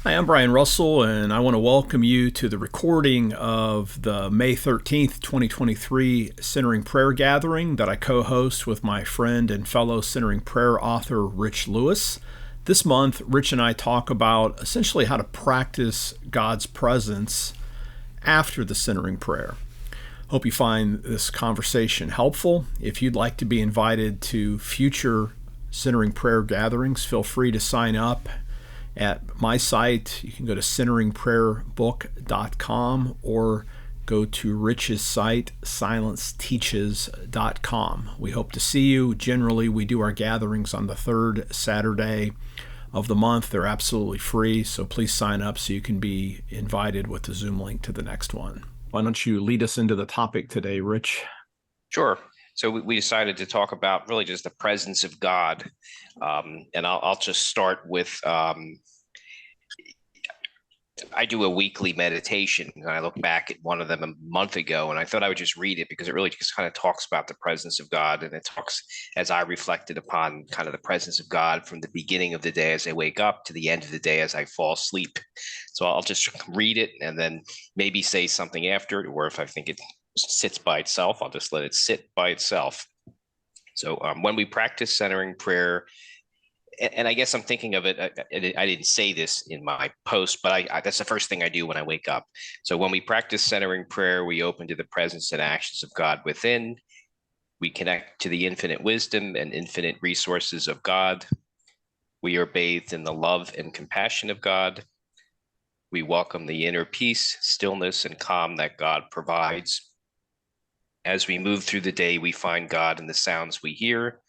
Hi, I'm Brian Russell, and I want to welcome you to the recording of the May 13th, 2023 Centering Prayer Gathering that I co host with my friend and fellow Centering Prayer author, Rich Lewis. This month, Rich and I talk about essentially how to practice God's presence after the centering prayer. Hope you find this conversation helpful. If you'd like to be invited to future centering prayer gatherings, feel free to sign up at my site. You can go to centeringprayerbook.com or go to Rich's site, silenceteaches.com. We hope to see you. Generally, we do our gatherings on the third Saturday of the month. They're absolutely free, so please sign up so you can be invited with the Zoom link to the next one. Why don't you lead us into the topic today, Rich? Sure. So we decided to talk about really just the presence of God. And I'll just start with I do a weekly meditation, and I look back at one of them a month ago, and I thought I would just read it because it really just kind of talks about the presence of God. And it talks as I reflected upon kind of the presence of God from the beginning of the day as I wake up to the end of the day as I fall asleep. So I'll just read it and then maybe say something after it, or if I think it sits by itself, I'll just let it sit by itself. So when we practice centering prayer, and I guess I'm thinking of it, I didn't say this in my post, but that's the first thing I do when I wake up. So when we practice centering prayer, we open to the presence and actions of God within. We connect to the infinite wisdom and infinite resources of God. We are bathed in the love and compassion of God. We welcome the inner peace, stillness, and calm that God provides. As we move through the day, we find God in the sounds we hear.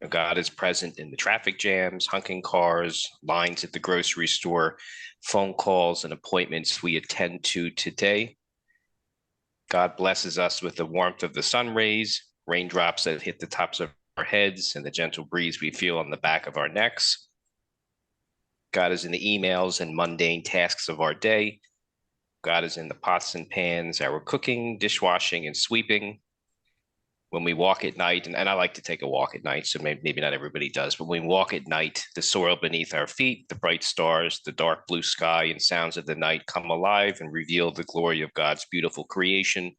God is present in the traffic jams, honking cars, lines at the grocery store, phone calls, and appointments we attend to today. God blesses us with the warmth of the sun rays, raindrops that hit the tops of our heads, and the gentle breeze we feel on the back of our necks. God is in the emails and mundane tasks of our day. God is in the pots and pans, our cooking, dishwashing, and sweeping. When we walk at night, and I like to take a walk at night, so maybe not everybody does, but when we walk at night, the soil beneath our feet, the bright stars, the dark blue sky, and sounds of the night come alive and reveal the glory of God's beautiful creation.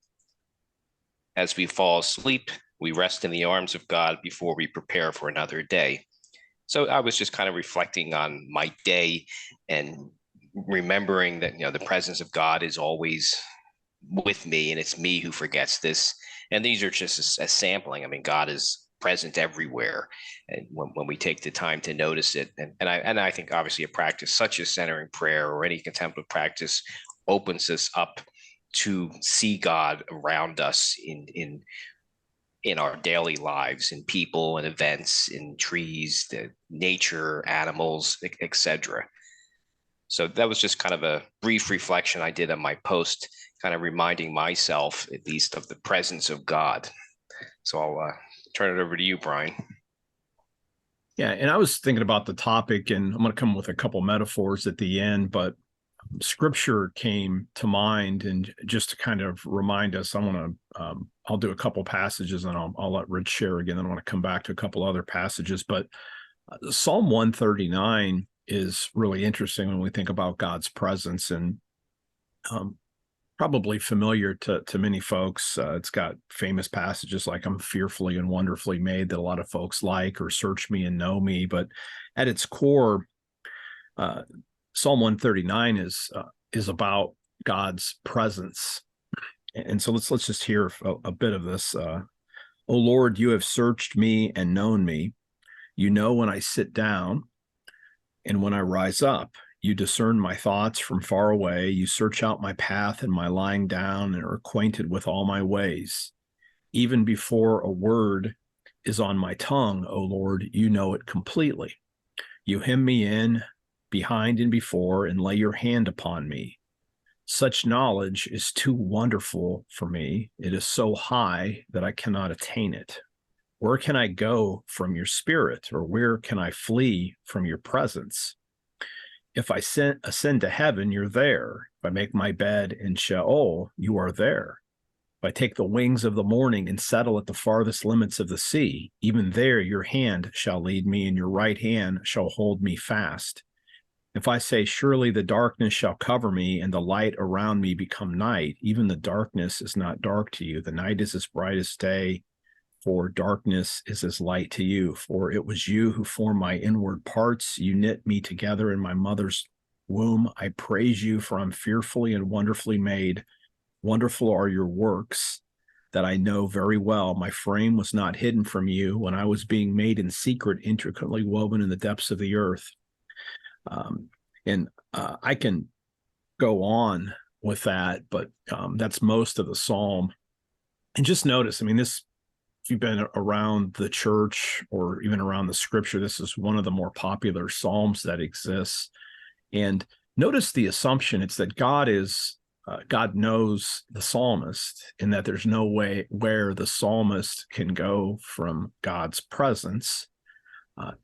As we fall asleep, we rest in the arms of God before we prepare for another day. So I was just kind of reflecting on my day and remembering that, the presence of God is always with me, and it's me who forgets this. And these are just a sampling. I mean, God is present everywhere, and when we take the time to notice it, and I think obviously a practice such as centering prayer or any contemplative practice opens us up to see God around us in our daily lives, in people and events, in trees, the nature, animals, etc. So that was just kind of a brief reflection I did on my post, kind of reminding myself at least of the presence of God. So I'll turn it over to you, Brian. Yeah, and I was thinking about the topic, and I'm going to come with a couple metaphors at the end, but scripture came to mind, and just to kind of remind us, I'll do a couple passages, and I'll let Rich share again. Then I want to come back to a couple other passages, but Psalm 139 is really interesting when we think about God's presence, and probably familiar to many folks. It's got famous passages like "I'm fearfully and wonderfully made" that a lot of folks like, or "Search me and know me." But at its core, Psalm 139 is about God's presence, and so let's just hear a bit of this. "O Lord, you have searched me and known me. You know when I sit down and when I rise up. You discern my thoughts from far away. You search out my path and my lying down, and are acquainted with all my ways. Even before a word is on my tongue, O Lord, you know it completely. You hem me in behind and before, and lay your hand upon me. Such knowledge is too wonderful for me. It is so high that I cannot attain it. Where can I go from your spirit, or where can I flee from your presence? If I ascend to heaven, you're there. If I make my bed in Sheol, you are there. If I take the wings of the morning and settle at the farthest limits of the sea, even there your hand shall lead me, and your right hand shall hold me fast. If I say, surely the darkness shall cover me and the light around me become night, even the darkness is not dark to you. The night is as bright as day, for darkness is as light to you. For it was you who formed my inward parts. You knit me together in my mother's womb. I praise you, for I'm fearfully and wonderfully made. Wonderful are your works that I know very well. My frame was not hidden from you when I was being made in secret, intricately woven in the depths of the earth. And I can go on with that, but that's most of the psalm. And just notice, I mean, this, if you've been around the church or even around the scripture, this is one of the more popular psalms that exists. And notice the assumption, it's that God knows the psalmist, and that there's no way where the psalmist can go from God's presence.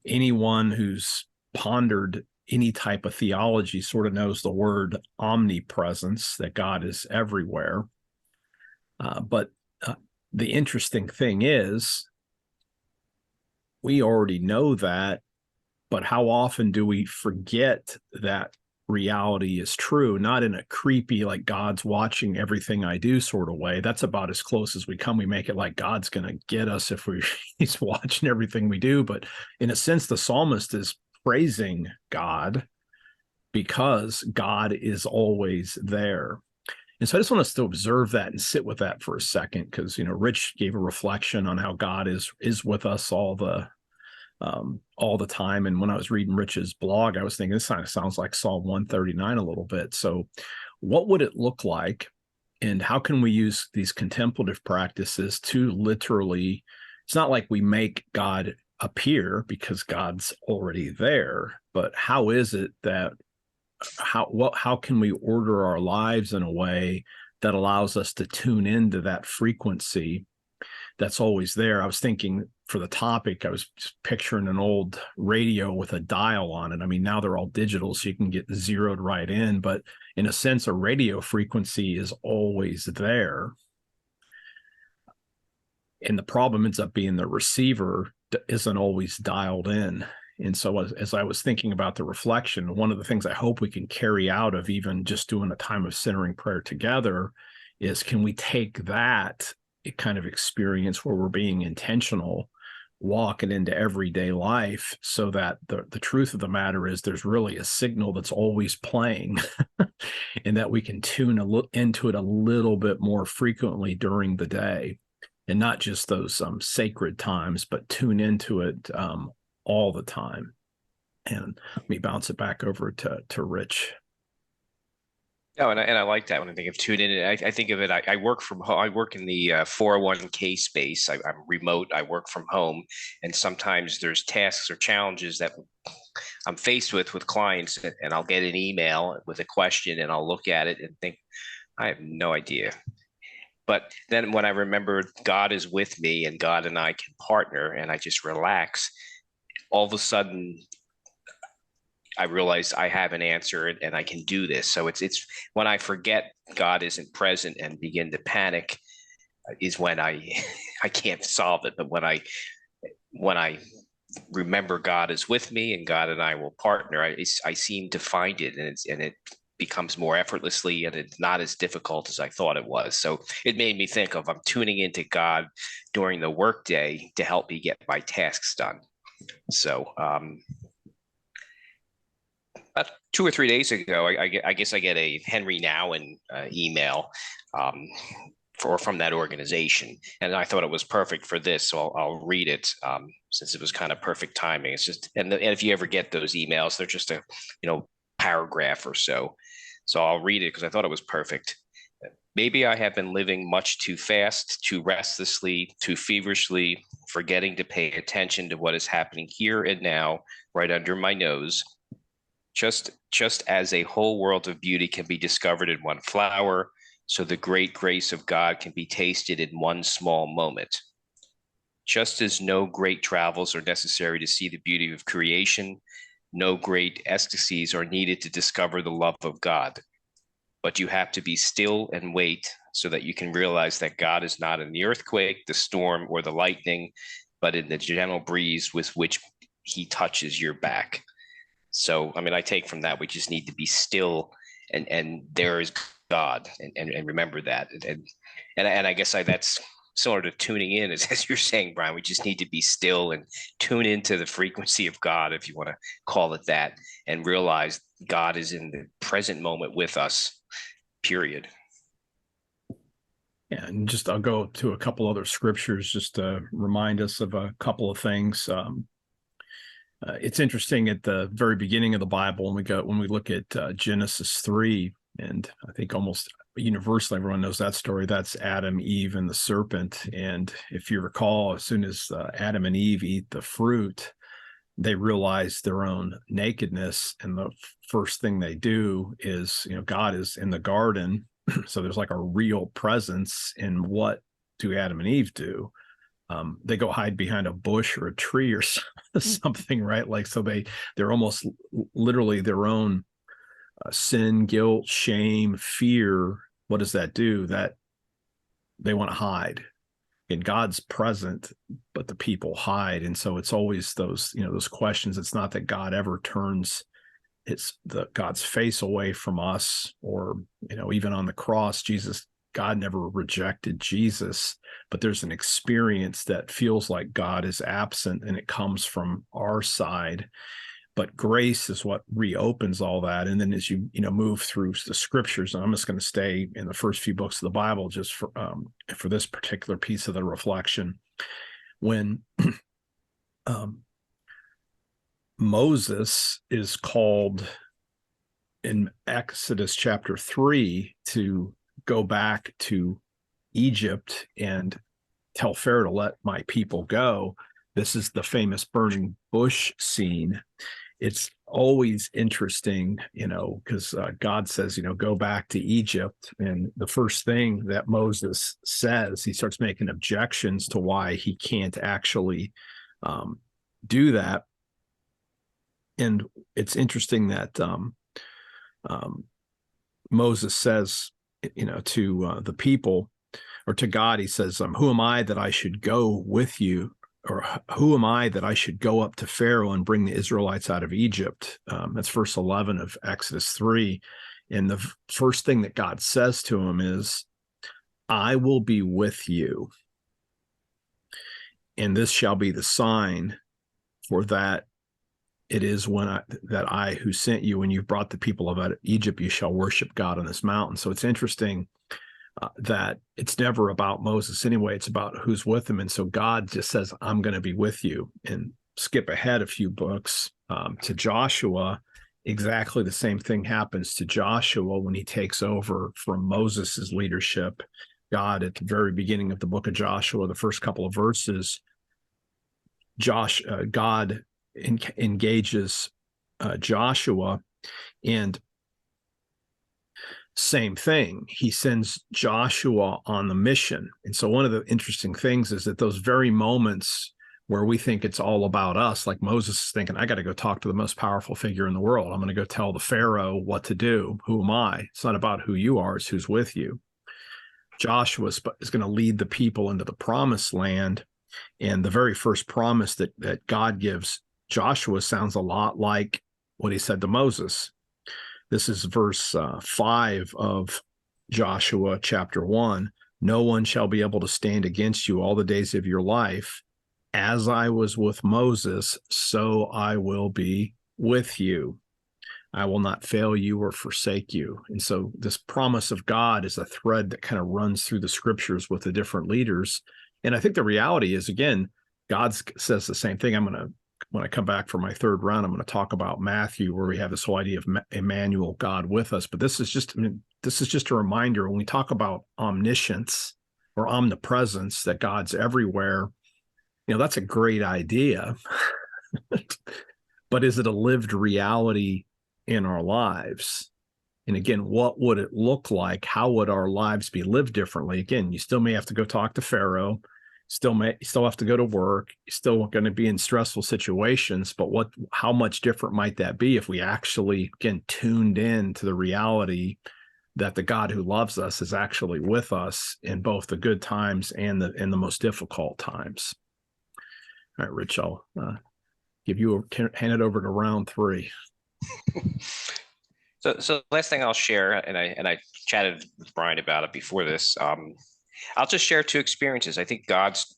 Anyone who's pondered any type of theology sort of knows the word omnipresence, that God is everywhere. But the interesting thing is, we already know that, but how often do we forget that reality is true? Not in a creepy, like God's watching everything I do sort of way. That's about as close as we come. We make it like God's going to get us if he's watching everything we do. But in a sense, the psalmist is praising God because God is always there. And so I just want us to observe that and sit with that for a second, because, Rich gave a reflection on how God is with us all the time. And when I was reading Rich's blog, I was thinking, this kind of sounds like Psalm 139 a little bit. So what would it look like? And how can we use these contemplative practices to literally, it's not like we make God appear because God's already there, but how is it that, how can we order our lives in a way that allows us to tune into that frequency that's always there? I was thinking, for the topic, I was picturing an old radio with a dial on it. I mean, now they're all digital, so you can get zeroed right in, but in a sense, a radio frequency is always there. And the problem ends up being the receiver isn't always dialed in. And so as I was thinking about the reflection, one of the things I hope we can carry out of even just doing a time of centering prayer together is, can we take that kind of experience where we're being intentional, walk it into everyday life, so that the truth of the matter is there's really a signal that's always playing and that we can tune into it a little bit more frequently during the day, and not just those sacred times, but tune into it all the time. And let me bounce it back over to Rich. No, and I like that when I think of tune in. I think of it. I work from home. I work in the 401k space. I'm remote. I work from home, and sometimes there's tasks or challenges that I'm faced with clients, and I'll get an email with a question, and I'll look at it and think, I have no idea. But then when I remember God is with me and God and I can partner, and I just relax, all of a sudden I realize I have an answer and I can do this. So it's when I forget God isn't present and begin to panic is when I can't solve it. But when I remember God is with me and God and I will partner, I seem to find it, and it becomes more effortlessly, and it's not as difficult as I thought it was. So it made me think of, I'm tuning into God during the workday to help me get my tasks done. So about 2 or 3 days ago, I guess I get a Henry Nouwen email from that organization, and I thought it was perfect for this, so I'll read it since it was kind of perfect timing. It's just, and if you ever get those emails, they're just a paragraph or so. So I'll read it because I thought it was perfect. Maybe I have been living much too fast, too restlessly, too feverishly, forgetting to pay attention to what is happening here and now, right under my nose. Just as a whole world of beauty can be discovered in one flower, so the great grace of God can be tasted in one small moment. Just as no great travels are necessary to see the beauty of creation, no great ecstasies are needed to discover the love of God. But you have to be still and wait so that you can realize that God is not in the earthquake, the storm, or the lightning, but in the gentle breeze with which he touches your back. So, I mean, I take from that we just need to be still, and there is God, and remember that, and I guess that's sort of tuning in, as you're saying, Brian. We just need to be still and tune into the frequency of God, if you want to call it that, and realize God is in the present moment with us. Period. Yeah, and just I'll go to a couple other scriptures just to remind us of a couple of things. It's interesting at the very beginning of the Bible when we look at Genesis 3, and I think almost universally everyone knows that story. That's Adam, Eve, and the serpent. And if you recall, as soon as Adam and Eve eat the fruit, they realize their own nakedness, and the first thing they do is, God is in the garden. So there's like a real presence. In what do Adam and Eve do? They go hide behind a bush or a tree or something, right? Like, so they're almost literally their own sin, guilt, shame, fear. What does that do? That they want to hide. And God's present, but the people hide. And so it's always those questions. It's not that God ever turns God's face away from us, or, even on the cross, God never rejected Jesus, but there's an experience that feels like God is absent, and it comes from our side. But grace is what reopens all that. And then as you move through the scriptures, and I'm just going to stay in the first few books of the Bible just for this particular piece of the reflection. When Moses is called in Exodus chapter 3 to go back to Egypt and tell Pharaoh to let my people go, this is the famous burning bush scene. It's always interesting, because God says, go back to Egypt. And the first thing that Moses says, he starts making objections to why he can't actually do that. And it's interesting that Moses says, to the people, or to God, he says, who am I that I should go with you? Or who am I that I should go up to Pharaoh and bring the Israelites out of Egypt? That's verse 11 of Exodus 3. And the first thing that God says to him is, I will be with you. And this shall be the sign for that it is that I who sent you, when you've brought the people out of Egypt, you shall worship God on this mountain. So it's interesting that it's never about Moses anyway. It's about who's with him. And so God just says, I'm going to be with you. And skip ahead a few books to Joshua. Exactly the same thing happens to Joshua when he takes over from Moses's leadership. God, at the very beginning of the book of Joshua, the first couple of verses, God engages Joshua, and same thing. He sends Joshua on the mission. And so one of the interesting things is that those very moments where we think it's all about us, like Moses is thinking, I got to go talk to the most powerful figure in the world. I'm going to go tell the Pharaoh what to do. Who am I? It's not about who you are, it's who's with you. Joshua is going to lead the people into the promised land. And the very first promise that God gives Joshua sounds a lot like what he said to Moses. This is verse 5 of Joshua chapter 1. No one shall be able to stand against you all the days of your life. As I was with Moses, so I will be with you. I will not fail you or forsake you. And so this promise of God is a thread that kind of runs through the scriptures with the different leaders. And I think the reality is, again, God says the same thing. When I come back for my third round, I'm going to talk about Matthew, where we have this whole idea of Emmanuel, God with us. But this is just a reminder when we talk about omniscience or omnipresence, that God's everywhere. That's a great idea. But is it a lived reality in our lives? And again, what would it look like? How would our lives be lived differently? Again, you still may have to go talk to Pharaoh. Still have to go to work. You're still going to be in stressful situations, but how much different might that be if we actually, again, tuned in to the reality that the God who loves us is actually with us in both the good times and the most difficult times. All right, Rich, I'll hand it over to round 3. So last thing I'll share, and I chatted with Brian about it before this. I'll just share two experiences. I think God's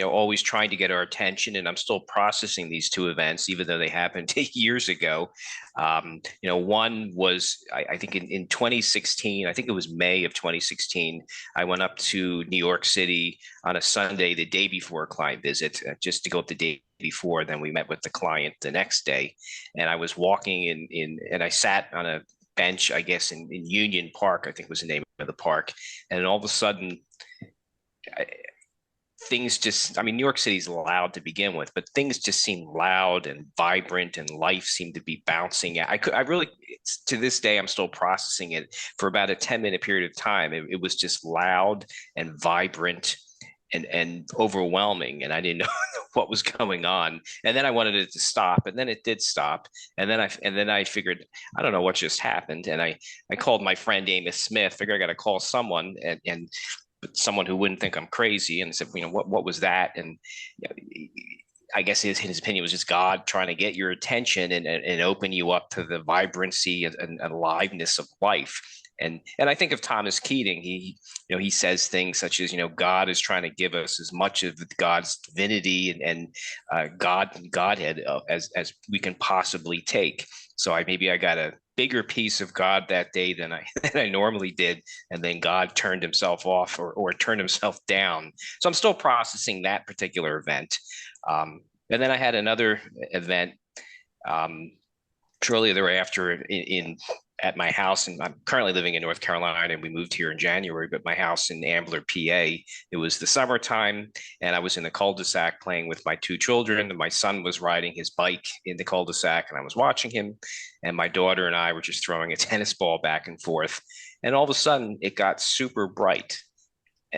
always trying to get our attention, and I'm still processing these two events even though they happened years ago. One was I think in 2016. I think it was May of 2016. I went up to New York City on a Sunday the day before a client visit, just to go up the day before. Then we met with the client the next day, and I was walking and I sat on a bench, I guess in Union Park, I think was the name of the park. And all of a sudden things just, I mean, New York City's loud to begin with, but things just seem loud and vibrant, and life seemed to be bouncing. I really, to this day, I'm still processing it. For about a 10-minute period of time, it was just loud and vibrant and overwhelming, and I didn't know what was going on. And then I wanted it to stop, and then it did stop. And then I figured, I don't know what just happened. And I called my friend Amos Smith, figured I got to call someone, and someone who wouldn't think I'm crazy, and said, what was that? And I guess his opinion was just God trying to get your attention and open you up to the vibrancy and aliveness of life. And I think of Thomas Keating. He says things such as, God is trying to give us as much of God's divinity and Godhead as we can possibly take. So maybe I got a bigger piece of God that day than I normally did, and then God turned himself off or turned himself down. So I'm still processing that particular event. And then I had another event shortly thereafter at my house, and I'm currently living in North Carolina, and we moved here in January, but my house in Ambler, PA, it was the summertime, and I was in the cul-de-sac playing with my two children, and my son was riding his bike in the cul-de-sac, and I was watching him, and my daughter and I were just throwing a tennis ball back and forth, and all of a sudden it got super bright.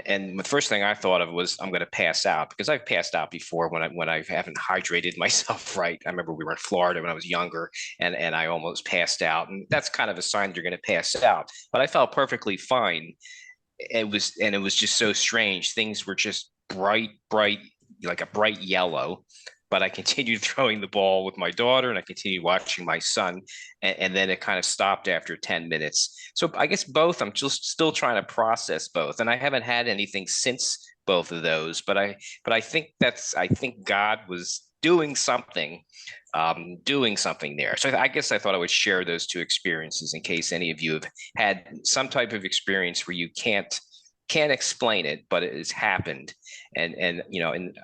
And the first thing I thought of was, I'm going to pass out, because I've passed out before when I haven't hydrated myself right. I remember we were in Florida when I was younger, and I almost passed out, and that's kind of a sign you're going to pass out. But I felt perfectly fine. It was just so strange. Things were just bright, like a bright yellow. But I continued throwing the ball with my daughter, and I continued watching my son, and then it kind of stopped after 10 minutes. So I guess both, I'm just still trying to process both, and I haven't had anything since both of those. But I think God was doing something there. So I guess I thought I would share those two experiences in case any of you have had some type of experience where you can't explain it, but it has happened. And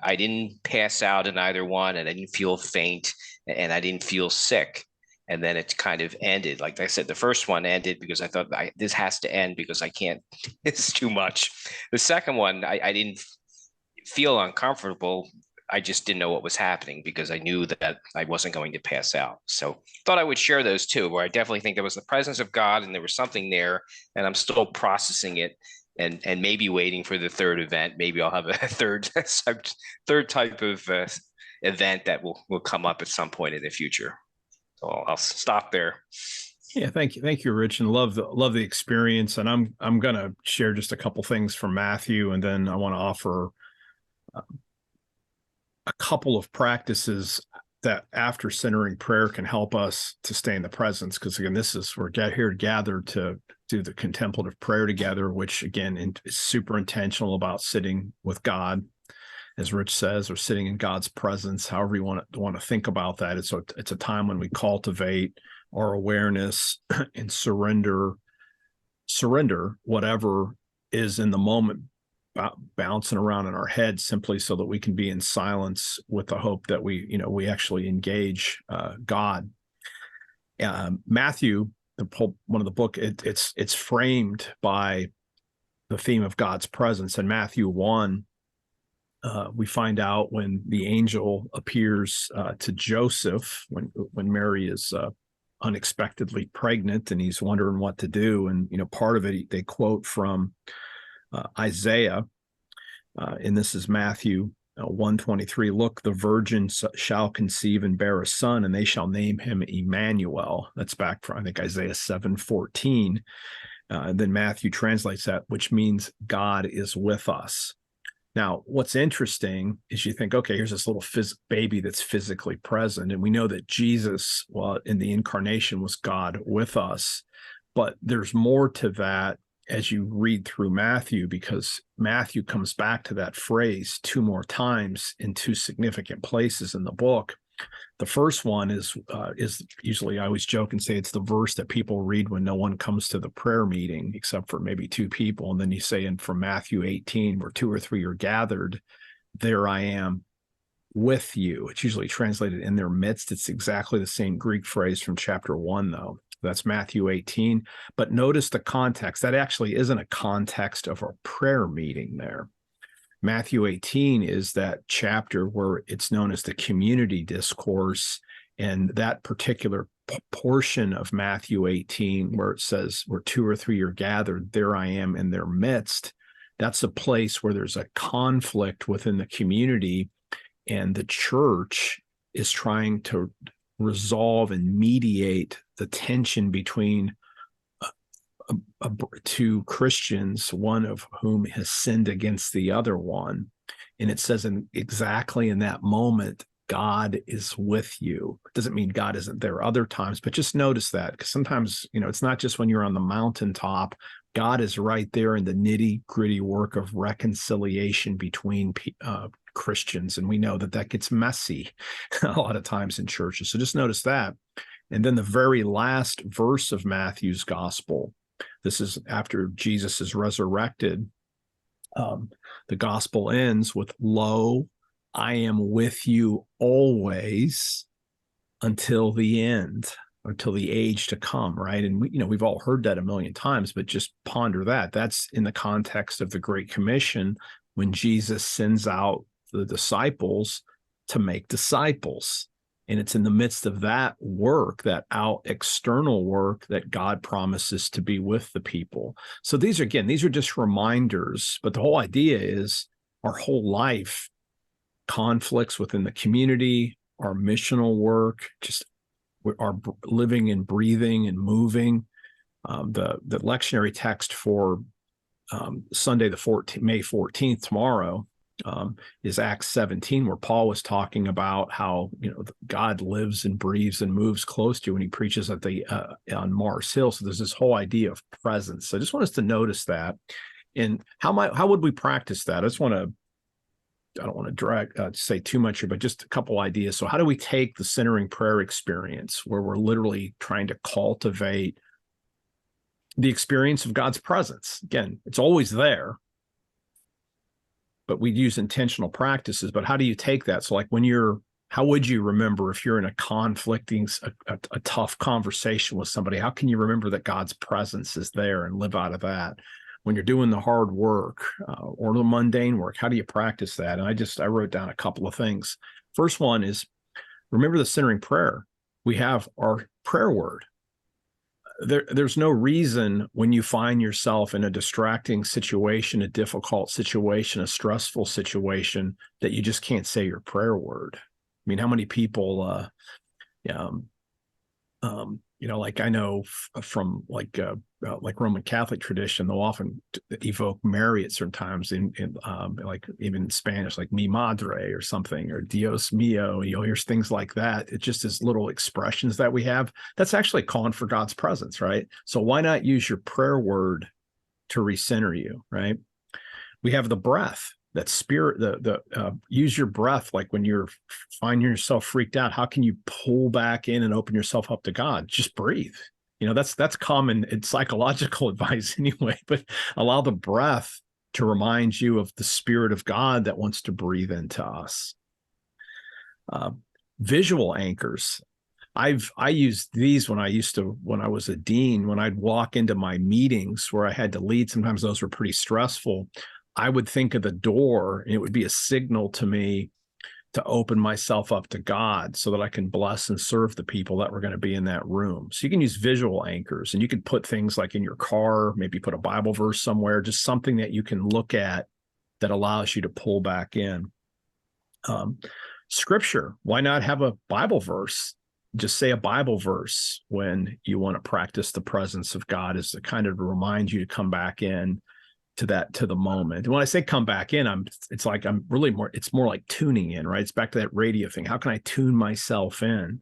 I didn't pass out in either one, and I didn't feel faint, and I didn't feel sick. And then it kind of ended. Like I said, the first one ended because I thought this has to end because I can't, it's too much. The second one, I didn't feel uncomfortable. I just didn't know what was happening because I knew that I wasn't going to pass out. So thought I would share those two, where I definitely think there was the presence of God and there was something there, and I'm still processing it. And maybe waiting for the third event. Maybe I'll have a third type of event that will come up at some point in the future. So I'll stop there. Yeah, thank you, Rich, and love the experience. And I'm gonna share just a couple things from Matthew, and then I want to offer a couple of practices that after centering prayer can help us to stay in the presence. Because again, we're here together to do the contemplative prayer together, which again is super intentional about sitting with God, as Rich says, or sitting in God's presence, however you want to think about that. It's a time when we cultivate our awareness and surrender whatever is in the moment bouncing around in our head, simply so that we can be in silence with the hope that we actually engage God. Matthew, one of the book, it's framed by the theme of God's presence. In Matthew 1, we find out when the angel appears to Joseph when Mary is unexpectedly pregnant, and he's wondering what to do. And part of it they quote from Isaiah, and this is Matthew 1:23. Look, the virgin shall conceive and bear a son, and they shall name him Emmanuel. That's back from, I think, Isaiah 7:14. And then Matthew translates that, which means God is with us. Now, what's interesting is you think, okay, here's this little baby that's physically present. And we know that Jesus, well, in the incarnation was God with us. But there's more to that as you read through Matthew, because Matthew comes back to that phrase 2 more times in 2 significant places in the book. The first one is usually, I always joke and say it's the verse that people read when no one comes to the prayer meeting, except for maybe 2 people. And then you say, and from Matthew 18, where 2 or 3 are gathered, there I am with you. It's usually translated in their midst. It's exactly the same Greek phrase from chapter 1, though. That's Matthew 18. But notice the context. That actually isn't a context of a prayer meeting there. Matthew 18 is that chapter where it's known as the community discourse. And that particular portion of Matthew 18, where it says, where 2 or 3 are gathered, there I am in their midst. That's a place where there's a conflict within the community, and the church is trying to resolve and mediate the tension between 2 Christians, one of whom has sinned against the other one. And it says exactly in that moment, God is with you. It doesn't mean God isn't there other times, but just notice that, because sometimes, it's not just when you're on the mountaintop. God is right there in the nitty-gritty work of reconciliation between Christians. And we know that gets messy a lot of times in churches. So just notice that. And then the very last verse of Matthew's gospel, this is after Jesus is resurrected. The gospel ends with, lo, I am with you always until the end, until the age to come, right? And we've all heard that a million times, but just ponder that. That's in the context of the Great Commission, when Jesus sends out the disciples to make disciples. And it's in the midst of that work, that external work, that God promises to be with the people. So these are just reminders, but the whole idea is our whole life, conflicts within the community, our missional work, just our living and breathing and moving. The lectionary text for Sunday, May 14th, tomorrow, is Acts 17, where Paul was talking about how God lives and breathes and moves close to you when he preaches at on Mars Hill. So there's this whole idea of presence. So I just want us to notice that. And how would we practice that? I don't want to say too much here, but just a couple ideas. So how do we take the centering prayer experience, where we're literally trying to cultivate the experience of God's presence? Again, it's always there, but we use intentional practices. But how do you take that? So like how would you remember if you're in a conflicting, a tough conversation with somebody? How can you remember that God's presence is there and live out of that? When you're doing the hard work or the mundane work, how do you practice that? And I wrote down a couple of things. First one is, remember the centering prayer. We have our prayer word. There's no reason when you find yourself in a distracting situation, a difficult situation, a stressful situation, that you just can't say your prayer word. I mean, how many people, like I know from like Roman Catholic tradition, they'll often evoke Mary at certain times in like even in Spanish, like mi madre or something, or Dios mío. You'll hear things like that. It's just as little expressions that we have. That's actually calling for God's presence, right? So why not use your prayer word to recenter you, right? We have the breath. That spirit, use your breath. Like when you're finding yourself freaked out, how can you pull back in and open yourself up to God? Just breathe. That's common. It's psychological advice anyway, but allow the breath to remind you of the Spirit of God that wants to breathe into us. Visual anchors. I used these when I was a dean, when I'd walk into my meetings where I had to lead. Sometimes those were pretty stressful. I would think of the door, and it would be a signal to me to open myself up to God so that I can bless and serve the people that were going to be in that room. So you can use visual anchors, and you can put things like in your car, maybe put a Bible verse somewhere, just something that you can look at that allows you to pull back in. Scripture, why not have a Bible verse? Just say a Bible verse when you want to practice the presence of God, is to kind of remind you to come back in to the moment. And when I say come back in, it's like I'm really it's more like tuning in, right? It's back to that radio thing. How can I tune myself in?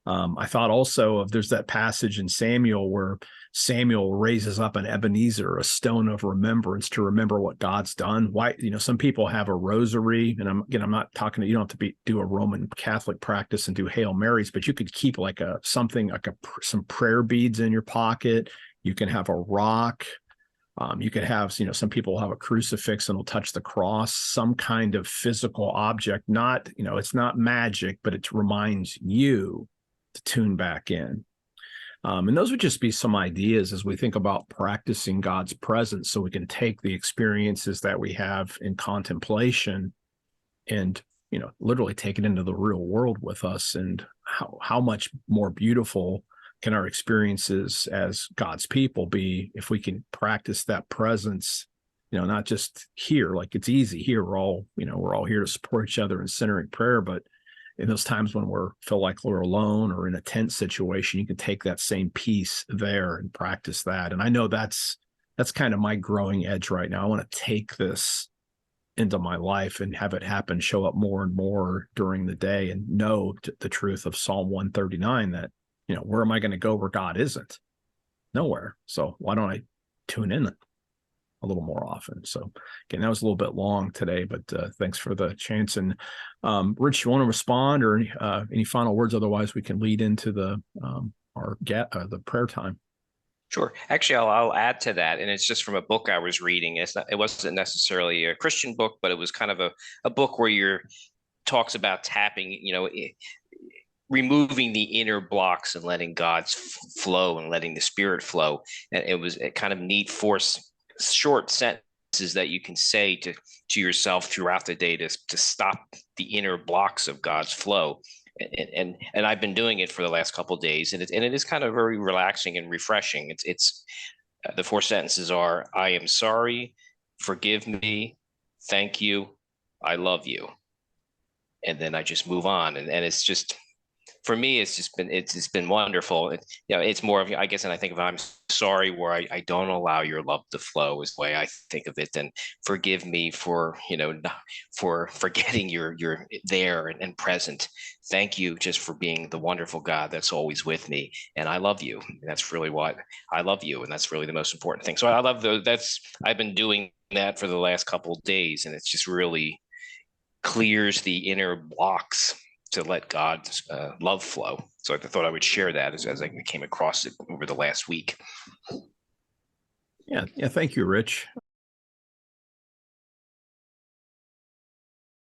I thought also of there's that passage in Samuel where Samuel raises up an Ebenezer, a stone of remembrance, to remember what God's done. Why, some people have a rosary, and I'm not talking to, you don't have to do a Roman Catholic practice and do Hail Marys, but you could keep like some prayer beads in your pocket. You can have a rock. You could have, some people have a crucifix and will touch the cross, some kind of physical object. Not, it's not magic, but it reminds you to tune back in. And those would just be some ideas as we think about practicing God's presence, so we can take the experiences that we have in contemplation and, literally take it into the real world with us. And how much more beautiful can our experiences as God's people be if we can practice that presence, not just here, like it's easy here. We're all here to support each other in centering prayer, but in those times when feel like we're alone or in a tense situation, you can take that same piece there and practice that. And I know that's kind of my growing edge right now. I want to take this into my life and have it show up more and more during the day, and know the truth of Psalm 139 that, where am I going to go where God isn't? Nowhere. So why don't I tune in a little more often? So again, that was a little bit long today, but thanks for the chance. And Rich, you want to respond, or any final words? Otherwise, we can lead into the prayer time. Sure. Actually, I'll add to that, and it's just from a book I was reading. It wasn't necessarily a Christian book, but it was kind of a book where talks about tapping, removing the inner blocks and letting God's flow and letting the Spirit flow. And it was a kind of neat short sentences that you can say to yourself throughout the day to stop the inner blocks of God's flow. And I've been doing it for the last couple of days, and it is kind of very relaxing and refreshing. It's the 4 sentences are: I am sorry, forgive me, thank you, I love you. And then I just move on. And it's just, for me, it's been wonderful. It's more of, I guess, and I think of I'm sorry where I don't allow your love to flow is the way I think of it. And forgive me for, for forgetting you're there and present. Thank you just for being the wonderful God that's always with me. And I love you. And that's really what I love you. And that's really the most important thing. So I love I've been doing that for the last couple of days, and it's just really clears the inner blocks to let God's love flow. So I thought I would share that as I came across it over the last week. Yeah. Thank you, Rich.